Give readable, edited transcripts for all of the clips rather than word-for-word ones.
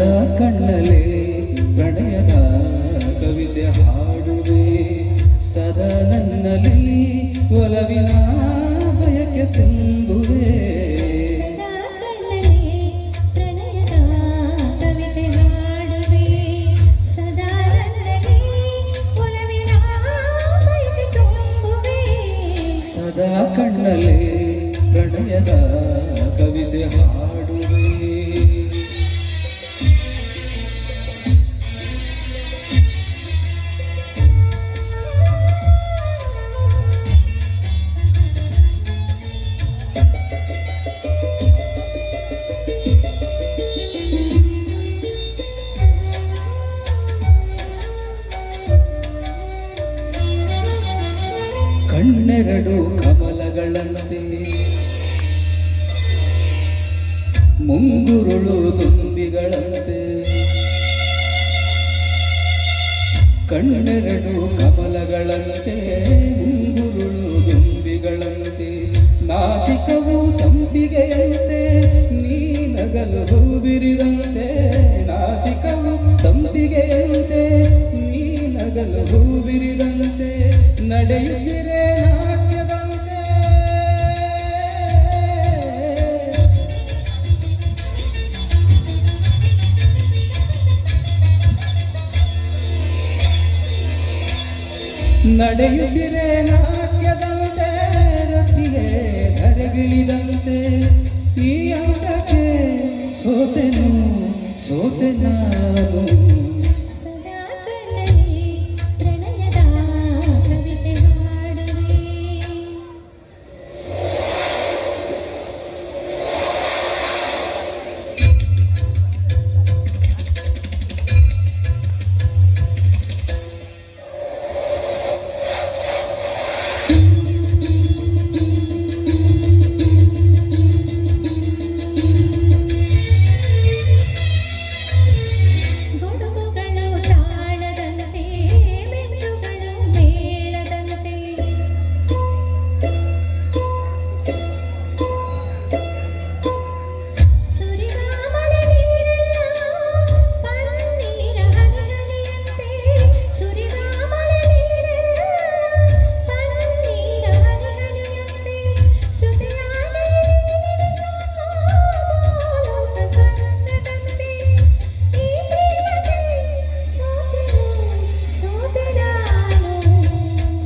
ಸದಾ ಕಣ್ಣಲೆ ಪ್ರಣಯದ ಕವಿತೆ ಹಾಡುವೆ ಸದಾ ನನ್ನಲ್ಲಿ ಒಲವಿನ ಬಯಕೆ ತುಂಬುವೆ ಸದಾ ಕಣ್ಣಲೆ ಪ್ರಣಯದ ಕವಿತೆ ಹಾಡುವೆ ಕಣ್ಣೆರಡು ಕಮಲಗಳಂತೆ ಮುಂಗುರುಳು ದುಂಬಿಗಳಂತೆ ಕಣ್ಣೆರಡು ಕಮಲಗಳಂತೆ ಮುಂಗುರುಳು ದುಂಬಿಗಳಂತೆ ನಾಸಿಕವು ಸಂಪಿಗೆಯಂತೆ ನೀ ನಗಲು ಹೂಬಿರಿದಂತೆ ನಾಸಿಕವು ಸಂಪಿಗೆಯಂತೆ ನೀ ನಗಲು ಹೂಬಿರಿದಂತೆ ನಡೆಯುತ್ತಿರೆ ನಾಟ್ಯದಂತೆ ನಡೆಯುತ್ತಿರೆ ನಾಟ್ಯದಂತೆ ರತಿಗೆ ಧರೆಗಿಳಿದಂತೆ ಈ ಅಂಗಕ್ಕೆ ಸೋತೆನು ಸೋತೆ ನಾನು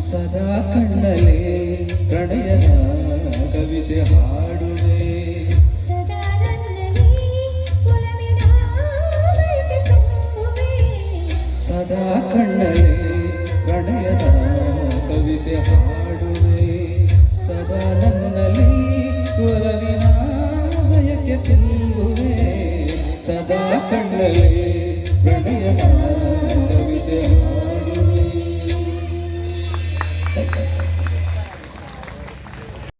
ಸದಾ ಕಣ್ಣಲೆ ಪ್ರಣಯದ ಕವಿತೆ ಹಾಡುವೆ ಸದಾ ಕಣ್ಣಲೆ ಪ್ರಣಯದ ಕವಿತೆ ಹಾಡುವೆ ಸದಾ ನನ್ನಲ್ಲಿ ಒಲವಿನ